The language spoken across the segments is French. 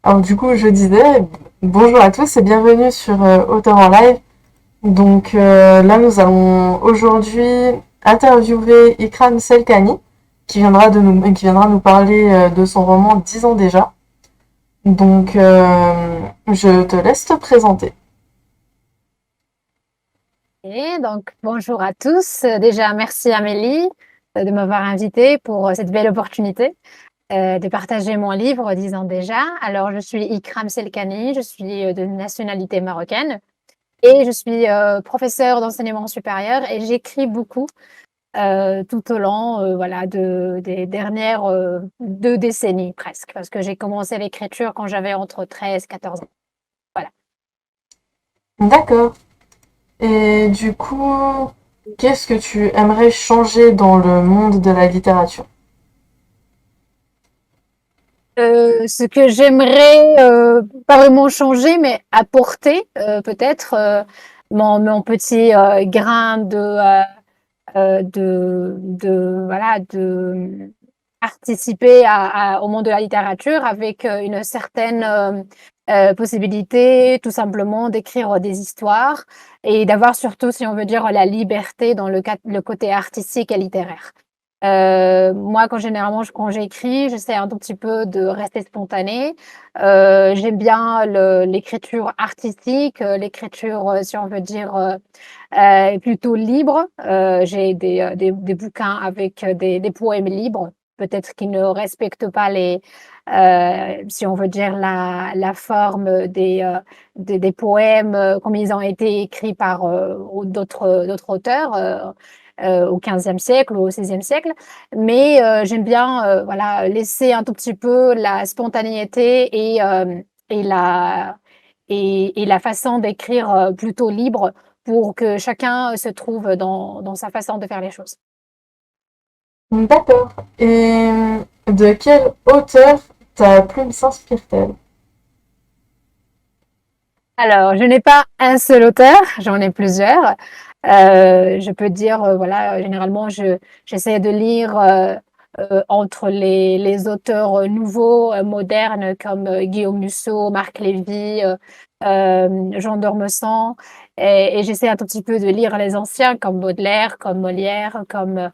Alors du coup, je disais bonjour à tous et bienvenue sur Auteur en live. Donc là, nous allons aujourd'hui interviewer Ikram Selkani qui viendra nous parler de son roman 10 ans déjà. Donc je te laisse te présenter. Et donc, bonjour à tous. Déjà, merci Amélie de m'avoir invitée pour cette belle opportunité de partager mon livre, disons déjà. Alors, je suis Ikram Selkani, je suis de nationalité marocaine et je suis professeure d'enseignement supérieur et j'écris beaucoup tout au long voilà, des dernières 2 décennies presque, parce que j'ai commencé l'écriture quand j'avais entre 13 et 14 ans. Voilà. D'accord. Et du coup, qu'est-ce que tu aimerais changer dans le monde de la littérature? Ce que j'aimerais, pas vraiment changer, mais apporter, peut-être, mon petit, grain de voilà, de participer au monde de la littérature avec, une certaine, possibilité tout simplement d'écrire des histoires et d'avoir surtout, si on veut dire, la liberté dans le côté artistique et littéraire. Moi, quand j'écris, j'essaie un tout petit peu de rester spontanée. J'aime bien l'écriture artistique, l'écriture, si on veut dire, plutôt libre. J'ai des bouquins avec des poèmes libres, peut-être qui ne respectent pas si on veut dire la forme des poèmes comme ils ont été écrits par d'autres auteurs. Au XVe siècle ou au XVIe siècle, mais j'aime bien voilà, laisser un tout petit peu la spontanéité et la façon d'écrire plutôt libre pour que chacun se trouve dans sa façon de faire les choses. D'accord. Et de quel auteur ta plume s'inspire-t-elle? Alors, je n'ai pas un seul auteur, j'en ai plusieurs. Je peux dire, voilà, généralement, j'essaie de lire entre les auteurs nouveaux, modernes, comme Guillaume Musso, Marc Lévy, Jean d'Ormesson, et j'essaie un tout petit peu de lire les anciens, comme Baudelaire, comme Molière, comme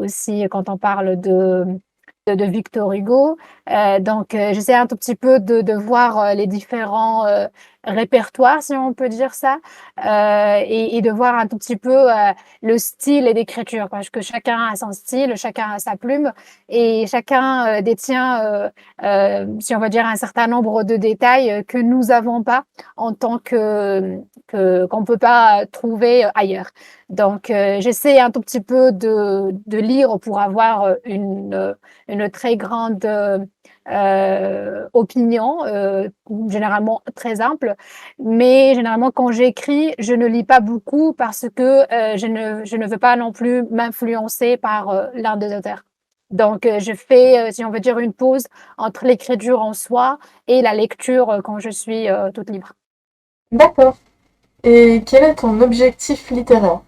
aussi quand on parle de Victor Hugo. Donc, j'essaie un tout petit peu de voir les différents répertoire, si on peut dire ça, et de voir un tout petit peu le style et l'écriture, parce que chacun a son style, chacun a sa plume, et chacun détient, si on va dire, un certain nombre de détails que nous n'avons pas en tant qu'on ne peut pas trouver ailleurs. Donc, j'essaie un tout petit peu de lire pour avoir une très grande opinion, généralement très ample. Mais généralement, quand j'écris, je ne lis pas beaucoup parce que je ne veux pas non plus m'influencer par l'un des auteurs. Donc, je fais, si on veut dire, une pause entre l'écriture en soi et la lecture quand je suis toute libre. D'accord. Et quel est ton objectif littéraire?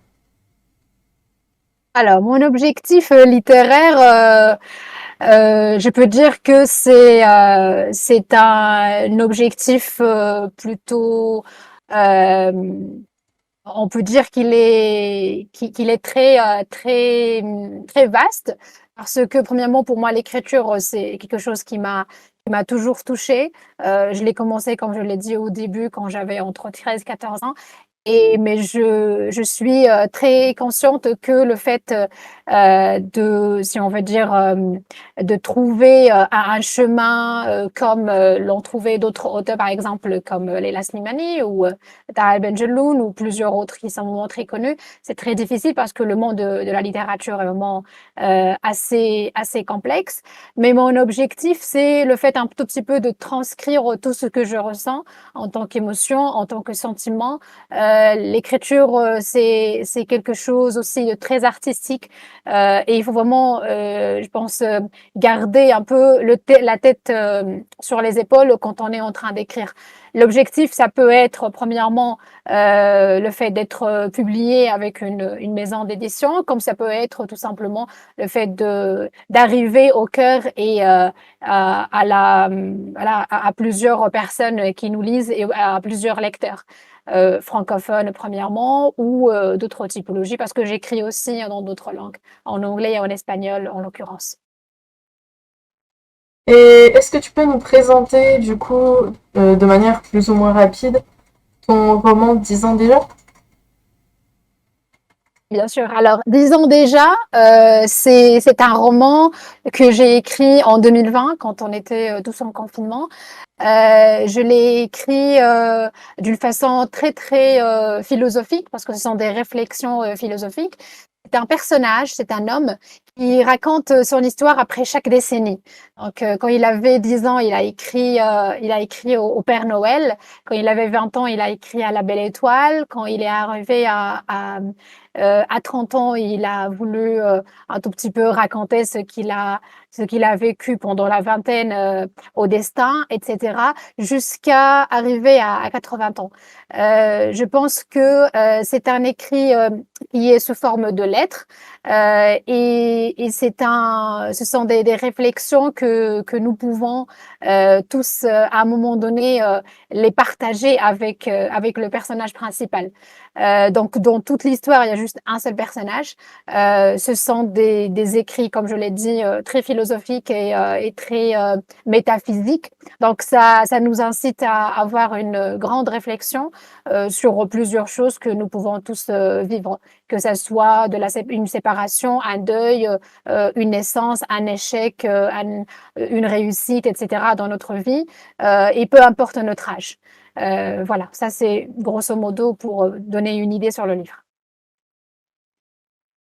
Alors, mon objectif littéraire, je peux dire que c'est un objectif plutôt, euh, on peut dire qu'il est très vaste parce que premièrement pour moi l'écriture c'est quelque chose qui m'a toujours touchée. Je l'ai commencé comme je l'ai dit au début quand j'avais entre 13 et 14 ans. Mais je suis très consciente que le fait si on veut dire, de trouver un chemin comme l'ont trouvé d'autres auteurs, par exemple, comme Leila Slimani ou Tahar Ben Jelloun ou plusieurs autres qui sont vraiment très connus, c'est très difficile parce que le monde de la littérature est vraiment assez complexe. Mais mon objectif, c'est le fait un tout petit peu de transcrire tout ce que je ressens en tant qu'émotion, en tant que sentiment. L'écriture, c'est quelque chose aussi de très artistique et il faut vraiment, je pense, garder un peu la tête sur les épaules quand on est en train d'écrire. L'objectif, ça peut être premièrement le fait d'être publié avec une maison d'édition, comme ça peut être tout simplement le fait d'arriver au cœur et à plusieurs personnes qui nous lisent et à plusieurs lecteurs. Francophones premièrement ou d'autres typologies parce que j'écris aussi dans d'autres langues, en anglais et en espagnol en l'occurrence. Et est-ce que tu peux nous présenter, du coup, de manière plus ou moins rapide, ton roman 10 ans déjà? Bien sûr. Alors, disons déjà, c'est un roman que j'ai écrit en 2020 quand on était tous en confinement. Je l'ai écrit d'une façon très très philosophique parce que ce sont des réflexions philosophiques. C'est un personnage, c'est un homme qui raconte son histoire après chaque décennie. Donc, quand il avait 10 ans, il a écrit au Père Noël. Quand il avait 20 ans, il a écrit à la Belle Étoile. Quand il est arrivé à 30 ans, il a voulu un tout petit peu raconter ce qu'il a vécu pendant la vingtaine au destin, etc., jusqu'à arriver à 80 ans. Je pense que c'est un écrit qui est sous forme de lettres et ce sont des réflexions que nous pouvons tous, à un moment donné, les partager avec le personnage principal. Donc, dans toute l'histoire, il y a juste un seul personnage. Ce sont des écrits, comme je l'ai dit, très philosophiques et très métaphysiques. Donc, ça nous incite à avoir une grande réflexion sur plusieurs choses que nous pouvons tous vivre, que ça soit une séparation, un deuil, une naissance, un échec, une réussite, etc. dans notre vie, et peu importe notre âge. Voilà, ça c'est grosso modo pour donner une idée sur le livre.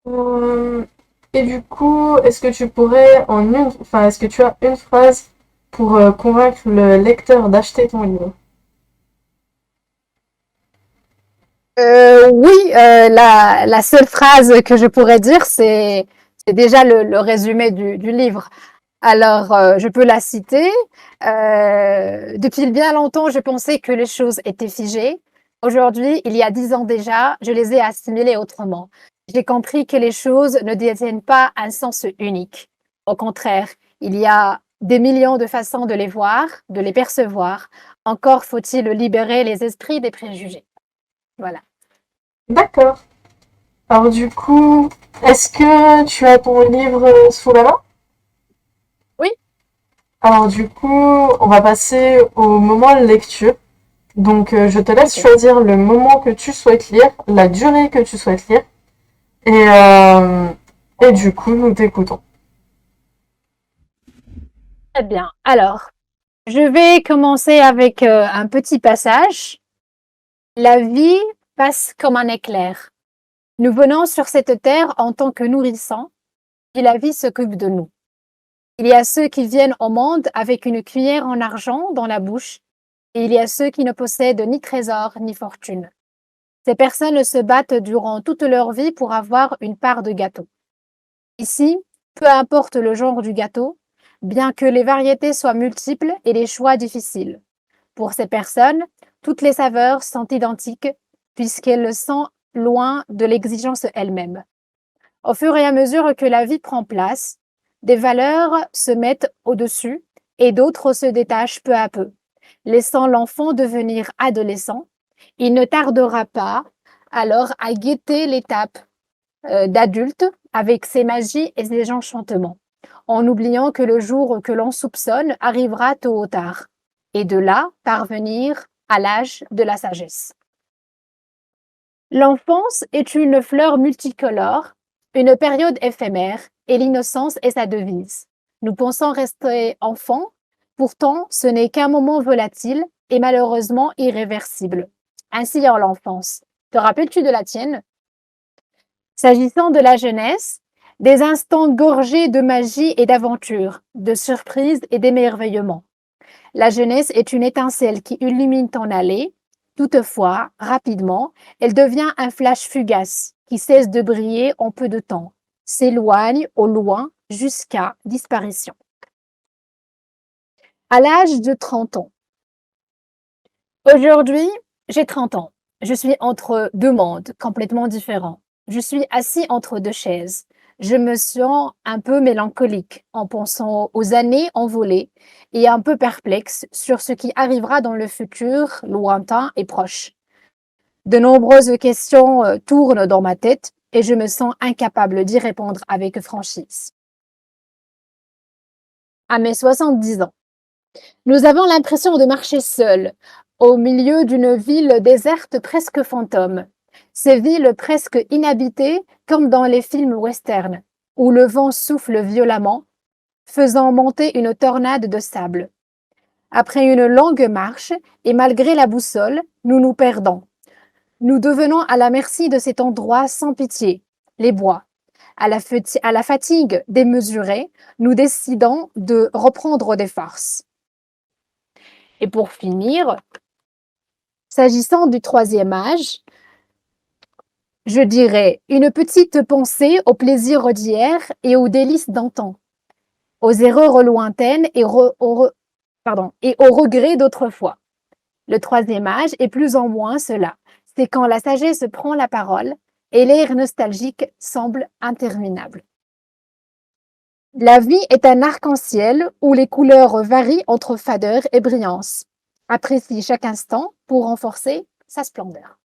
Euh, Et du coup, est-ce que tu pourrais enfin, est-ce que tu as une phrase pour convaincre le lecteur d'acheter ton livre? Oui, la seule phrase que je pourrais dire, c'est déjà le résumé du livre. Alors, je peux la citer. Depuis bien longtemps, je pensais que les choses étaient figées. Aujourd'hui, il y a 10 ans déjà, je les ai assimilées autrement. J'ai compris que les choses ne détiennent pas un sens unique. Au contraire, il y a des millions de façons de les voir, de les percevoir. Encore faut-il libérer les esprits des préjugés. Voilà. D'accord. Alors du coup, est-ce que tu as ton livre sous la main? Oui, Alors du coup, on va passer au moment lecture. Donc je te laisse ok. choisir le moment que tu souhaites lire, la durée que tu souhaites lire, et, euh, et du coup, nous t'écoutons. Très bien. Alors, je vais commencer avec un petit passage. La vie passe comme un éclair. Nous venons sur cette terre en tant que nourrissants, et la vie s'occupe de nous. Il y a ceux qui viennent au monde avec une cuillère en argent dans la bouche, et il y a ceux qui ne possèdent ni trésor ni fortune. Ces personnes se battent durant toute leur vie pour avoir une part de gâteau. Ici, peu importe le genre du gâteau, bien que les variétés soient multiples et les choix difficiles. Pour ces personnes, toutes les saveurs sont identiques puisqu'elles sont loin de l'exigence elle-même. Au fur et à mesure que la vie prend place, des valeurs se mettent au-dessus et d'autres se détachent peu à peu, laissant l'enfant devenir adolescent. Il ne tardera pas alors à guetter l'étape d'adulte avec ses magies et ses enchantements, en oubliant que le jour que l'on soupçonne arrivera tôt ou tard, et de là parvenir à l'âge de la sagesse. L'enfance est une fleur multicolore, une période éphémère, et l'innocence est sa devise. Nous pensons rester enfants, pourtant ce n'est qu'un moment volatile et malheureusement irréversible. Ainsi en l'enfance. Te rappelles-tu de la tienne? S'agissant de la jeunesse, des instants gorgés de magie et d'aventure, de surprise et d'émerveillement. La jeunesse est une étincelle qui illumine ton allée. Toutefois, rapidement, elle devient un flash fugace qui cesse de briller en peu de temps, s'éloigne au loin jusqu'à disparition. À l'âge de 30 ans, Aujourd'hui, j'ai 30 ans. Je suis entre 2 mondes complètement différents. Je suis assis entre 2 chaises. Je me sens un peu mélancolique en pensant aux années envolées et un peu perplexe sur ce qui arrivera dans le futur lointain et proche. De nombreuses questions tournent dans ma tête et je me sens incapable d'y répondre avec franchise. À mes 70 ans, nous avons l'impression de marcher seuls, au milieu d'une ville déserte presque fantôme. Ces villes presque inhabitées, comme dans les films westerns, où le vent souffle violemment, faisant monter une tornade de sable. Après une longue marche, et malgré la boussole, nous nous perdons. Nous devenons à la merci de cet endroit sans pitié, les bois. À la fatigue démesurée, nous décidons de reprendre des forces. Et pour finir, s'agissant du troisième âge, je dirais une petite pensée aux plaisirs d'hier et aux délices d'antan, aux erreurs lointaines et aux regrets d'autrefois. Le troisième âge est plus ou moins cela. C'est quand la sagesse prend la parole et l'air nostalgique semble interminable. La vie est un arc-en-ciel où les couleurs varient entre fadeur et brillance. Apprécie chaque instant pour renforcer sa splendeur.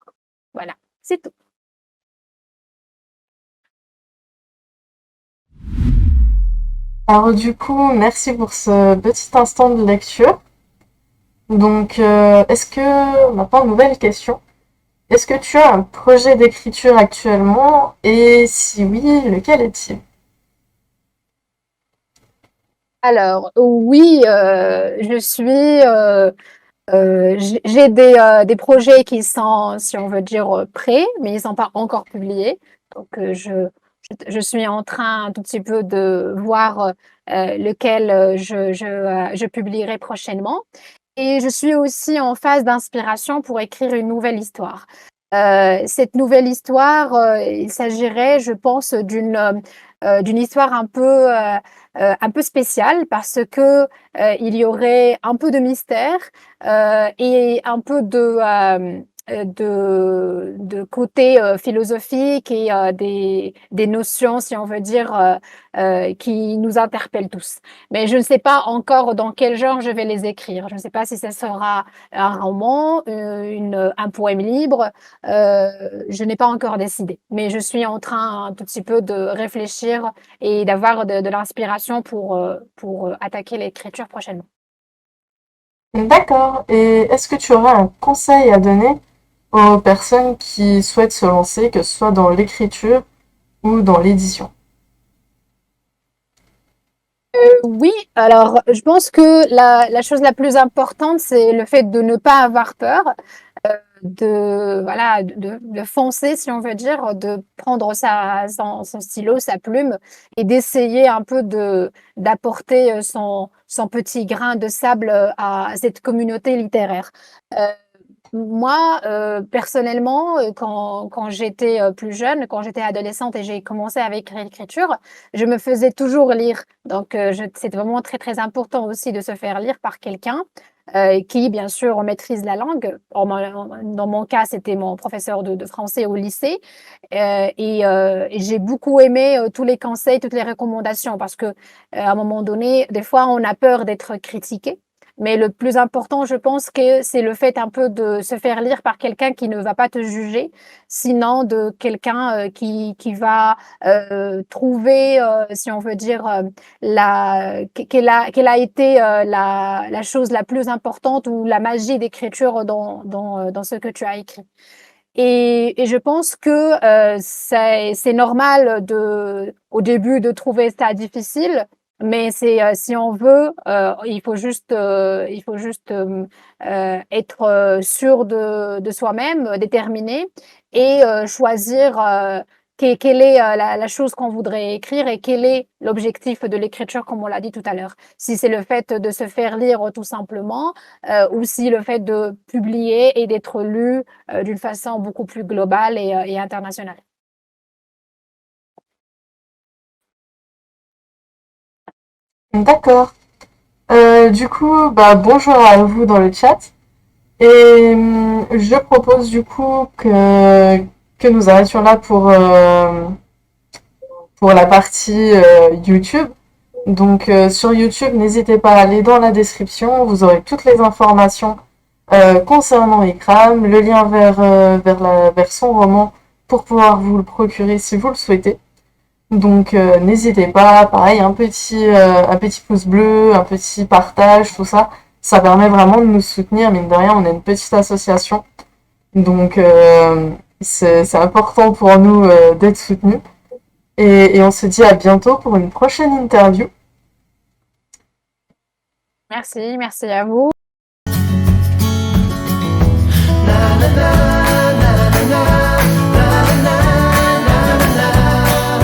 Voilà, c'est tout. Alors du coup, merci pour ce petit instant de lecture. Donc, est-ce que, maintenant, nouvelle question. Est-ce que tu as un projet d'écriture actuellement? Et si oui, lequel est-il? Alors, oui, j'ai des projets qui sont, si on veut dire, prêts, mais ils ne sont pas encore publiés. Donc, je suis en train un tout petit peu de voir lequel je publierai prochainement. Et je suis aussi en phase d'inspiration pour écrire une nouvelle histoire. Cette nouvelle histoire, il s'agirait, je pense, d'une histoire un peu spéciale parce que il y aurait un peu de mystère et un peu de côté philosophique et des notions, si on veut dire, qui nous interpellent tous. Mais je ne sais pas encore dans quel genre je vais les écrire. Je ne sais pas si ce sera un roman, un poème libre. Je n'ai pas encore décidé. Mais je suis en train un tout petit peu de réfléchir et d'avoir de l'inspiration pour attaquer l'écriture prochainement. D'accord. Et est-ce que tu aurais un conseil à donner aux personnes qui souhaitent se lancer, que ce soit dans l'écriture ou dans l'édition? Oui, alors je pense que la chose la plus importante, c'est le fait de ne pas avoir peur, de foncer, si on veut dire, de prendre son stylo, sa plume et d'essayer un peu d'apporter son petit grain de sable à cette communauté littéraire. Euh, Moi, personnellement, quand j'étais plus jeune, quand j'étais adolescente et j'ai commencé avec l'écriture, je me faisais toujours lire. Donc, c'est vraiment très, très important aussi de se faire lire par quelqu'un qui, bien sûr, maîtrise la langue. Dans mon cas, c'était mon professeur de français au lycée. Et j'ai beaucoup aimé tous les conseils, toutes les recommandations parce que, à un moment donné, des fois, on a peur d'être critiqué. Mais le plus important, je pense que c'est le fait un peu de se faire lire par quelqu'un qui ne va pas te juger, sinon de quelqu'un qui va trouver, si on veut dire, quelle a été la chose la plus importante ou la magie d'écriture dans ce que tu as écrit. Et je pense que c'est normal au début de trouver ça difficile, mais si on veut, il faut juste être sûr de soi-même, déterminé et choisir quelle est la chose qu'on voudrait écrire et quel est l'objectif de l'écriture, comme on l'a dit tout à l'heure. Si c'est le fait de se faire lire tout simplement, ou si le fait de publier et d'être lu d'une façon beaucoup plus globale et internationale. D'accord. Du coup, bah, bonjour à vous dans le chat. Et je propose du coup que nous arrêtions là pour la partie YouTube. Donc sur YouTube, n'hésitez pas à aller dans la description, vous aurez toutes les informations concernant Ikram, le lien vers son roman pour pouvoir vous le procurer si vous le souhaitez. Donc n'hésitez pas, pareil, un petit pouce bleu, un petit partage, tout ça. Ça permet vraiment de nous soutenir, mine de rien, on est une petite association. Donc c'est important pour nous d'être soutenus. Et on se dit à bientôt pour une prochaine interview. Merci, merci à vous.